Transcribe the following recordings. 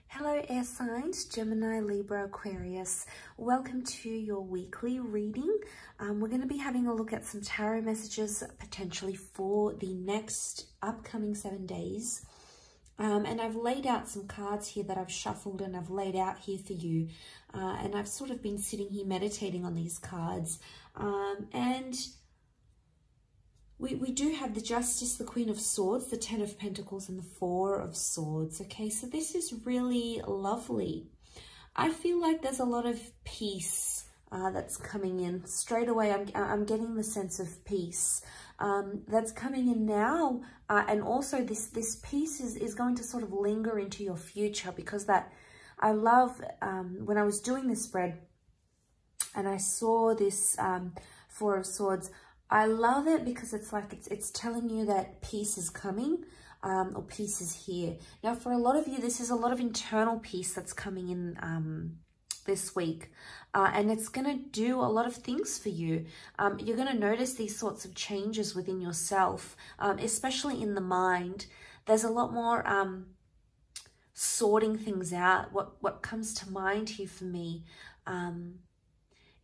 Hello air signs, Gemini, Libra, Aquarius. Welcome to your weekly reading. We're going to be having a look at some tarot messages potentially for the next upcoming 7 days. And I've laid out some cards here that I've shuffled and I've laid out here for you. And I've sort of been sitting here meditating on these cards. We do have the Justice, the Queen of Swords, the Ten of Pentacles, and the Four of Swords. Okay, so this is really lovely. I feel like there's a lot of peace that's coming in. Straight away, I'm getting the sense of peace that's coming in now. And also this peace is going to sort of linger into your future, because that I love when I was doing this spread and I saw this Four of Swords. I love it because it's like it's telling you that peace is coming, or peace is here. Now, for a lot of you, this is a lot of internal peace that's coming in this week, and it's going to do a lot of things for you. You're going to notice these sorts of changes within yourself, especially in the mind. There's a lot more sorting things out. What comes to mind here for me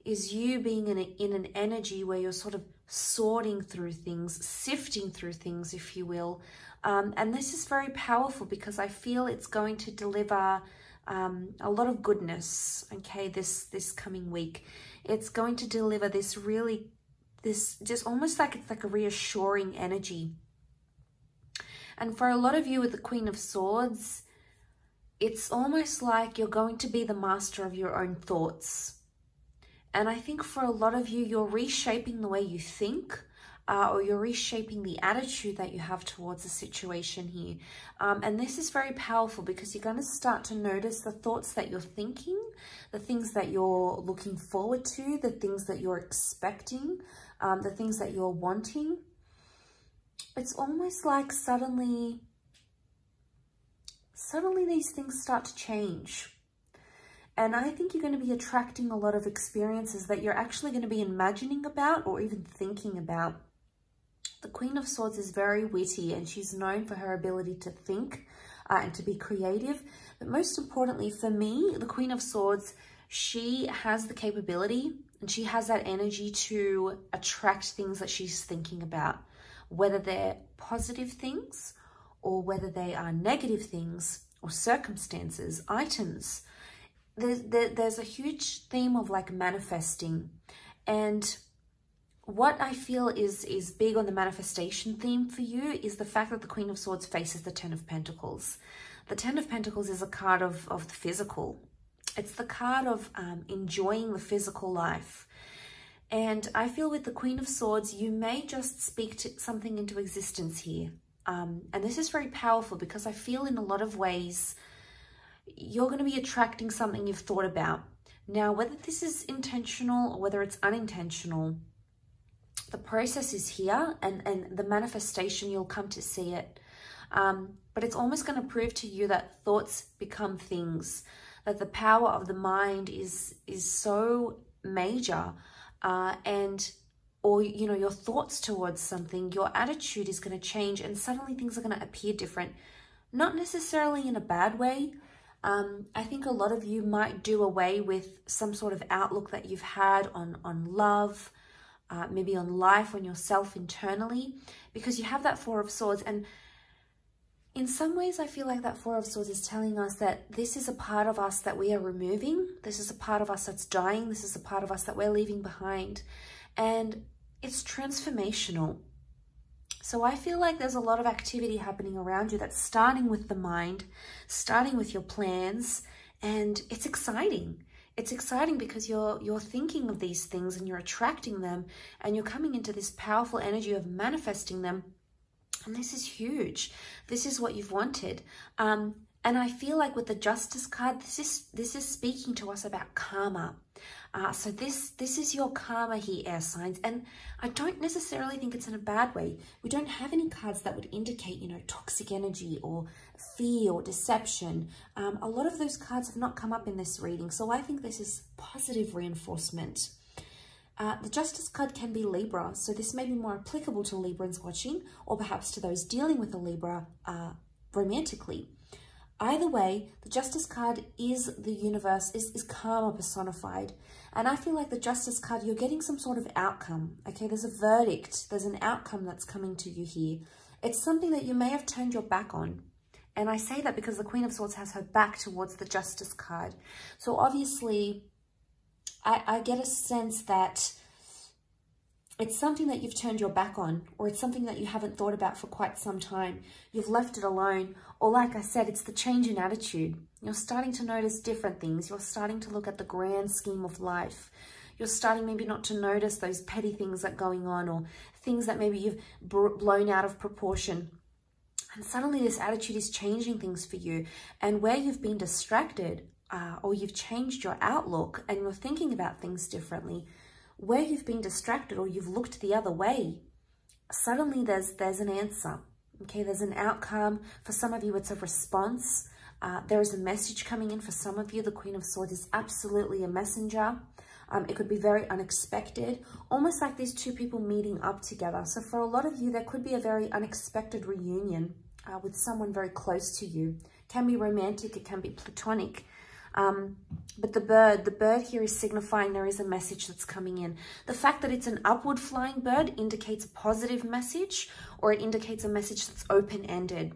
is you being in an energy where you're sort of sorting through things, sifting through things, if you will. And this is very powerful because I feel it's going to deliver a lot of goodness, okay, this coming week. It's going to deliver this just almost like it's like a reassuring energy. And for a lot of you with the Queen of Swords, it's almost like you're going to be the master of your own thoughts. And I think for a lot of you, you're reshaping the way you think, or you're reshaping the attitude that you have towards a situation here. And this is very powerful because you're going to start to notice the thoughts that you're thinking, the things that you're looking forward to, the things that you're expecting, the things that you're wanting. It's almost like suddenly these things start to change. And I think you're going to be attracting a lot of experiences that you're actually going to be imagining about or even thinking about. The Queen of Swords is very witty and she's known for her ability to think and to be creative. But most importantly for me, the Queen of Swords, she has the capability and she has that energy to attract things that she's thinking about, whether they're positive things or whether they are negative things or circumstances, items. There's a huge theme of like manifesting, and what I feel is big on the manifestation theme for you is the fact that the Queen of Swords faces the Ten of Pentacles. The Ten of Pentacles is a card of the physical. It's the card of enjoying the physical life. And I feel with the Queen of Swords, you may just speak to something into existence here. And this is very powerful because I feel in a lot of ways, you're going to be attracting something you've thought about. Now, whether this is intentional or whether it's unintentional, the process is here and the manifestation, you'll come to see it. But it's almost going to prove to you that thoughts become things, that the power of the mind is so major, or, you know, your thoughts towards something, your attitude is going to change and suddenly things are going to appear different. Not necessarily in a bad way. I think a lot of you might do away with some sort of outlook that you've had on love, maybe on life, on yourself internally, because you have that Four of Swords. And in some ways, I feel like that Four of Swords is telling us that this is a part of us that we are removing. This is a part of us that's dying. This is a part of us that we're leaving behind. And it's transformational. So I feel like there's a lot of activity happening around you that's starting with the mind, starting with your plans, and it's exciting. It's exciting because you're thinking of these things and you're attracting them and you're coming into this powerful energy of manifesting them. And this is huge. This is what you've wanted. And I feel like with the Justice card, this is speaking to us about karma. So this is your karma here, air signs. And I don't necessarily think it's in a bad way. We don't have any cards that would indicate, you know, toxic energy or fear or deception. A lot of those cards have not come up in this reading. So I think this is positive reinforcement. The Justice card can be Libra. So this may be more applicable to Librans watching, or perhaps to those dealing with a Libra romantically. Either way, the Justice card is the universe, is karma personified. And I feel like the Justice card, you're getting some sort of outcome. Okay, there's a verdict. There's an outcome that's coming to you here. It's something that you may have turned your back on. And I say that because the Queen of Swords has her back towards the Justice card. So obviously, I get a sense that it's something that you've turned your back on, or it's something that you haven't thought about for quite some time. You've left it alone. Or like I said, it's the change in attitude. You're starting to notice different things. You're starting to look at the grand scheme of life. You're starting maybe not to notice those petty things that are going on, or things that maybe you've blown out of proportion. And suddenly this attitude is changing things for you. And where you've been distracted, or you've changed your outlook and you're thinking about things differently, where you've been distracted or you've looked the other way, suddenly there's an answer. Okay, there's an outcome. For some of you, it's a response. There is a message coming in. For some of you, the Queen of Swords is absolutely a messenger. It could be very unexpected, almost like these two people meeting up together. So for a lot of you, there could be a very unexpected reunion with someone very close to you. It can be romantic, it can be platonic. But the bird here is signifying there is a message that's coming in. The fact that it's an upward flying bird indicates a positive message, or it indicates a message that's open-ended.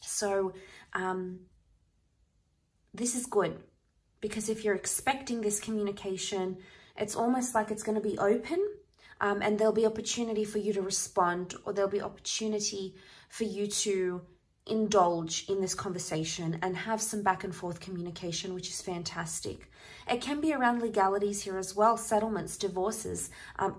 So this is good, because if you're expecting this communication, it's almost like it's going to be open, and there'll be opportunity for you to respond, or there'll be opportunity for you to indulge in this conversation and have some back and forth communication, which is fantastic. It can be around legalities here as well, settlements, divorces,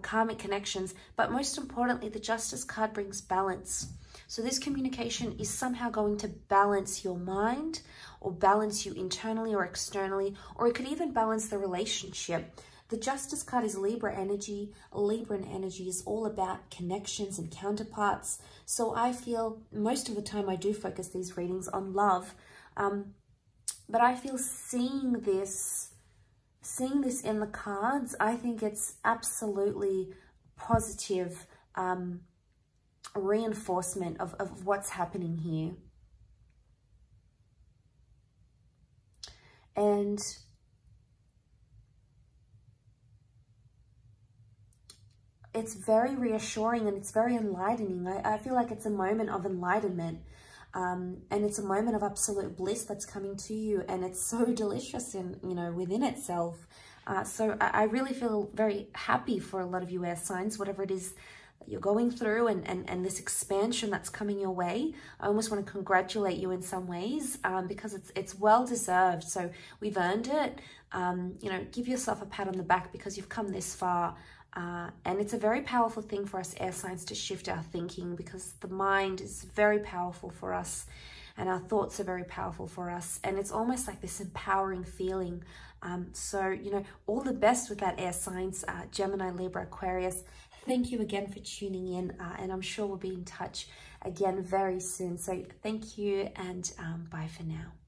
karmic connections, but most importantly, the Justice card brings balance. So this communication is somehow going to balance your mind, or balance you internally or externally, or it could even balance the relationship. The Justice card is Libra energy. Libran energy is all about connections and counterparts. So I feel most of the time I do focus these readings on love. But I feel seeing this in the cards, I think it's absolutely positive reinforcement of what's happening here. And it's very reassuring and it's very enlightening. I feel like it's a moment of enlightenment, and it's a moment of absolute bliss that's coming to you, and it's so delicious in, within itself. So I really feel very happy for a lot of you air signs, whatever it is that you're going through, and this expansion that's coming your way. I almost want to congratulate you in some ways, because it's well deserved. So we've earned it. Give yourself a pat on the back because you've come this far. And it's a very powerful thing for us air signs to shift our thinking, because the mind is very powerful for us and our thoughts are very powerful for us. And it's almost like this empowering feeling. So, all the best with that air signs, Gemini, Libra, Aquarius. Thank you again for tuning in, and I'm sure we'll be in touch again very soon. So thank you, and bye for now.